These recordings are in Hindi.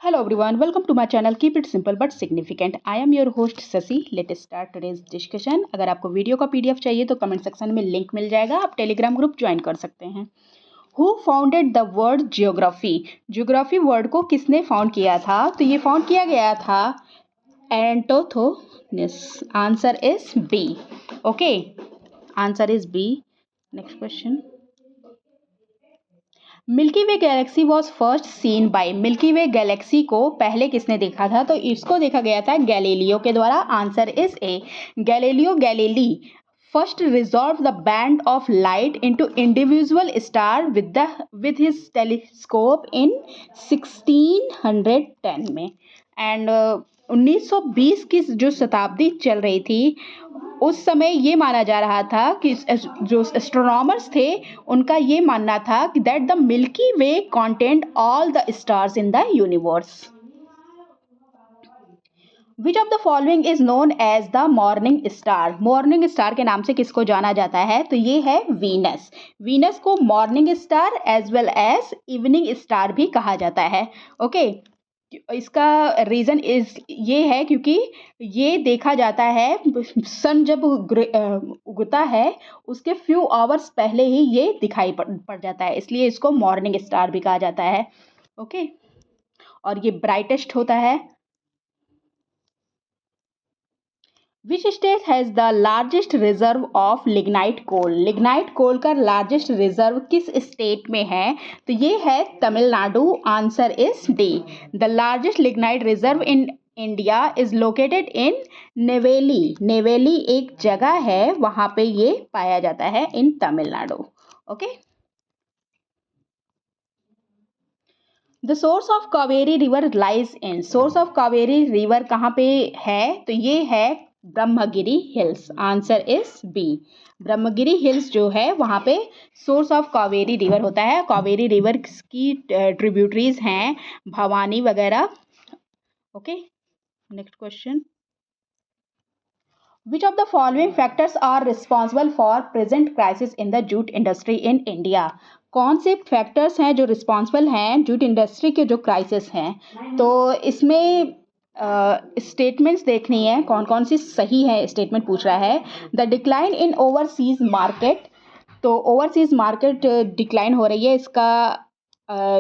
Hello everyone, welcome to my channel. Keep it simple but significant. I am your host Sasi. Let's start today's discussion. अगर आपको वीडियो का पीडीएफ चाहिए तो कमेंट सेक्शन में लिंक मिल जाएगा, आप टेलीग्राम ग्रुप ज्वाइन कर सकते हैं. Who founded the word geography? Geography word को किसने फाउंड किया था? तो ये फाउंड किया गया था एंटोथोनिस. Answer is B. Okay, answer is B. Next question. Milky Way galaxy was first seen by. Milky Way galaxy को पहले किसने देखा था? तो इसको देखा गया था गैलीलियो के द्वारा. Answer is A. Galileo Galilei first resolve the band of light into individual star with his telescope in 1610 में. एंड 1920 की जो शताब्दी चल रही थी उस समय ये माना जा रहा था कि जो एस्ट्रोनॉमर्स थे उनका ये मानना था कि that the Milky Way content all the stars in the universe. Which of the following is known as the morning star. Morning star के नाम से किसको जाना जाता है? तो ये है वीनस. वीनस को morning star as well as evening star भी कहा जाता है. ओके, इसका रीज़न ये है क्योंकि ये देखा जाता है सन जब उगता है उसके फ्यू आवर्स पहले ही ये दिखाई पड़ जाता है, इसलिए इसको मॉर्निंग स्टार भी कहा जाता है. ओके, और ये ब्राइटेस्ट होता है. Which state has the largest reserve of lignite coal. Lignite coal का लार्जेस्ट रिजर्व किस स्टेट में है? तो ये है Tamil Nadu. Answer is D. The largest lignite reserve in India is located in Neyveli. Neyveli एक जगह है, वहाँ पे ये पाया जाता है in Tamil Nadu. Okay. The source of Kaveri river lies in. Source of Kaveri river कहाँ पे है? तो ये है Brahmagiri hills. Answer is B. Brahmagiri hills जो है वहाँ पे सोर्स ऑफ कावेरी रिवर होता है. कावेरी रिवर की ट्रिब्यूटरीज हैं भवानी वगैरह. Okay, next question. Which of the following factors are responsible for present crisis in the jute industry in India. कौन से फैक्टर्स हैं जो रिस्पॉन्सिबल हैं जूट इंडस्ट्री के जो क्राइसिस हैं? तो इसमें स्टेटमेंट्स देखनी है कौन कौन सी सही है. स्टेटमेंट पूछ रहा है the decline in overseas market. तो ओवरसीज मार्केट डिक्लाइन हो रही है, इसका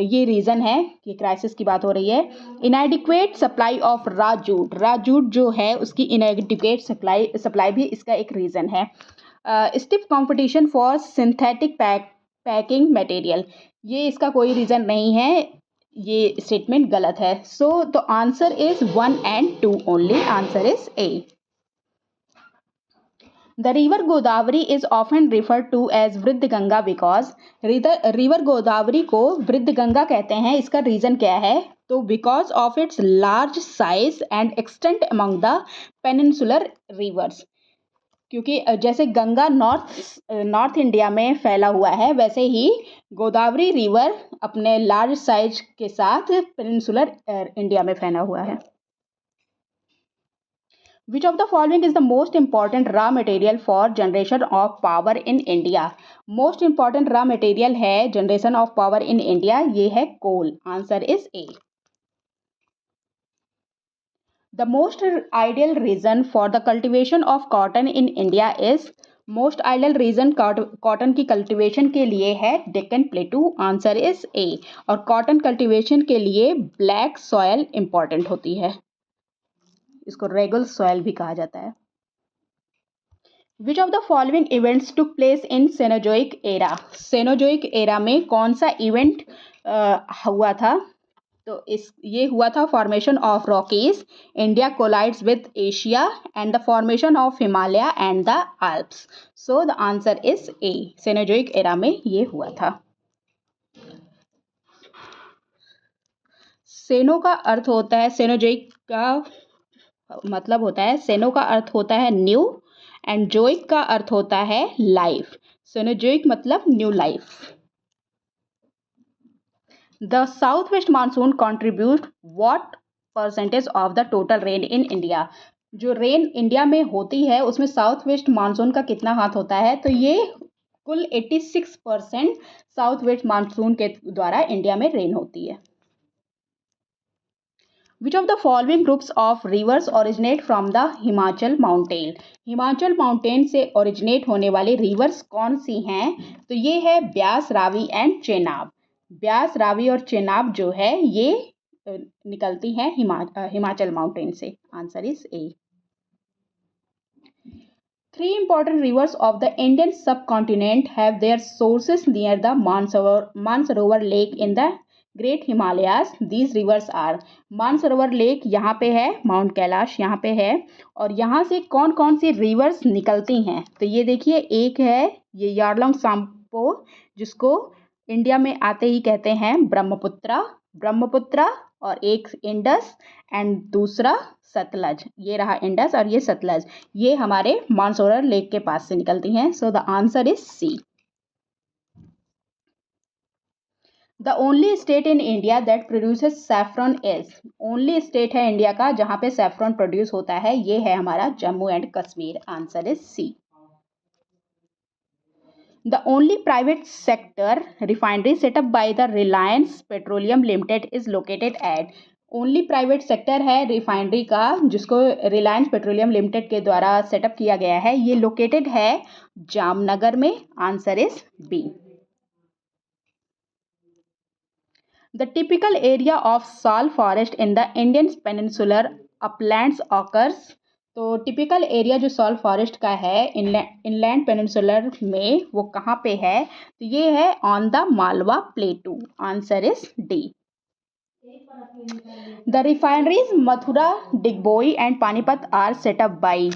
ये रीज़न है कि क्राइसिस की बात हो रही है. इनएडिक्वेट supply of raw jute. Raw jute जो है उसकी इनएडिक्वेट सप्लाई भी इसका एक रीज़न है. Stiff competition for synthetic packing material. ये इसका कोई रीज़न नहीं है, ये स्टेटमेंट गलत है. So the answer is 1 and 2 only. Answer is A. The river Godavari is often referred to as Vriddha Ganga because. River Godavari को वृद्ध गंगा कहते हैं, इसका रीज़न क्या है? तो because of its large size and extent among the peninsular reverse. क्योंकि जैसे गंगा नॉर्थ इंडिया में फैला हुआ है, वैसे ही गोदावरी रिवर अपने लार्ज साइज के साथ पेनिनसुलर इंडिया में फैला हुआ है. Which of the following is the most important raw material for generation of power in India. Most important raw material है generation of power in India, ये है coal. Answer is A. The most ideal region for the cultivation of cotton in India is. Most ideal region cotton की कल्टीवेशन के लिए है Deccan plateau. Answer is A. और कॉटन कल्टीवेशन के लिए ब्लैक सॉयल इंपॉर्टेंट होती है, इसको रेगुल सॉयल भी कहा जाता है. Which of the following events took place in Cenozoic era. Cenozoic era में कौन सा इवेंट हुआ था? तो ये हुआ था formation of Rockies, India collides with Asia and the formation of Himalaya and the Alps. So the answer is A. Cenozoic era में ये हुआ था. सेनो का अर्थ होता है, सेनोजोइक का मतलब होता है, सेनो का अर्थ होता है न्यू एंड जोइक का अर्थ होता है लाइफ. सेनोजोइक मतलब new life. The southwest monsoon contribute what percentage of the total rain in India. जो रेन इंडिया में होती है उसमें साउथ वेस्ट मानसून का कितना हाथ होता है? तो ये कुल 86% साउथ वेस्ट मानसून के द्वारा इंडिया में रेन होती है. Which of the following groups of reverse originate from the Himachal mountain. Himachal mountain से ओरिजिनेट होने वाली रिवर्स कौन सी हैं? तो ये है ब्यास, रावी एंड चेनाब। ब्यास, रावी और चेनाब जो है ये निकलती हैं हिमाचल माउंटेन से। Answer is A. Three important rivers of the Indian subcontinent have their sources near the Mansarovar Lake in the Great Himalayas. These rivers are Mansarovar lake यहाँ पे है, माउंट कैलाश यहाँ पे है, और यहाँ से कौन कौन सी रिवर्स निकलती हैं? तो ये देखिए, एक है ये यारलंग सांपो, जिसको इंडिया में आते ही कहते हैं ब्रह्मपुत्रा, और एक इंडस एंड दूसरा सतलज। ये रहा इंडस और ये सतलज, ये हमारे मानसरोवर लेक के पास से निकलती हैं। So the answer is C. The only state in India that produces saffron is. Only state है इंडिया का जहाँ पे सैफरन प्रोड्यूस होता है, ये है हमारा Jammu and Kashmir. Answer is C. The only private sector refinery set up by the Reliance Petroleum Limited is located at। Only private sector है रिफाइनरी का जिसको रिलायंस पेट्रोलियम लिमिटेड के द्वारा सेटअप किया गया है, ये लोकेटेड है जामनगर में। Answer is B. The typical area of sal forest in the Indian peninsular uplands occurs. तो टिपिकल एरिया जो सॉल फॉरेस्ट का है इनलैंड पेनिनसुलर में, वो कहाँ पे है? तो ये है on the Malwa plateau. Answer is D. The refineries Mathura, Digboi and Panipat are set up by.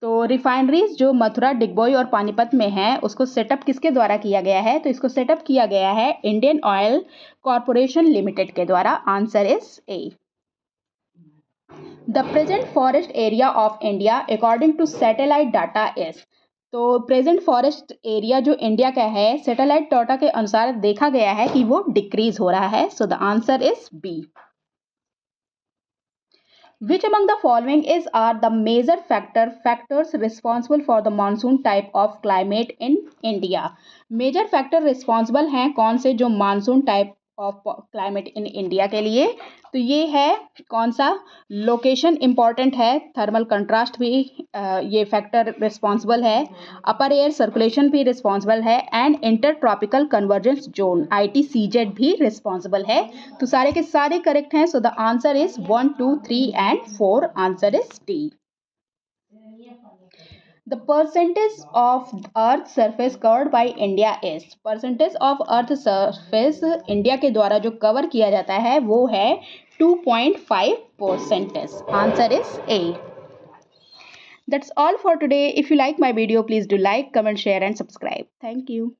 तो रिफाइनरीज जो मथुरा, डिगबोई और पानीपत में है, उसको सेटअप किसके द्वारा किया गया है? तो इसको सेटअप किया गया है इंडियन ऑयल कॉरपोरेशन लिमिटेड के द्वारा। Answer is A. The present forest area of India according to satellite data is. तो प्रेजेंट फॉरेस्ट एरिया जो इंडिया का है, सैटेलाइट डाटा के अनुसार देखा गया है कि वो डिक्रीज हो रहा है। So the answer is B. Which among the following is are the major factors responsible for the monsoon type of climate in India? Major factor responsible हैं कौन से जो monsoon type of climate in India के लिए? तो ये है कौन सा? लोकेशन इंपॉर्टेंट है, थर्मल कंट्रास्ट भी ये फैक्टर रिस्पॉन्सिबल है, अपर एयर सर्कुलेशन भी रिस्पॉन्सिबल है, and inter tropical convergence zone ITCZ भी रिस्पॉन्सिबल है। तो सारे के सारे करेक्ट हैं। So the answer is 1, 2, 3 and 4। Answer is D. The percentage of earth surface covered by India is. Percentage of earth surface India के द्वारा जो कवर किया जाता है वो है 2.5%। Answer is A. That's all for today. If you like my video, please do like, comment, share and subscribe. Thank you.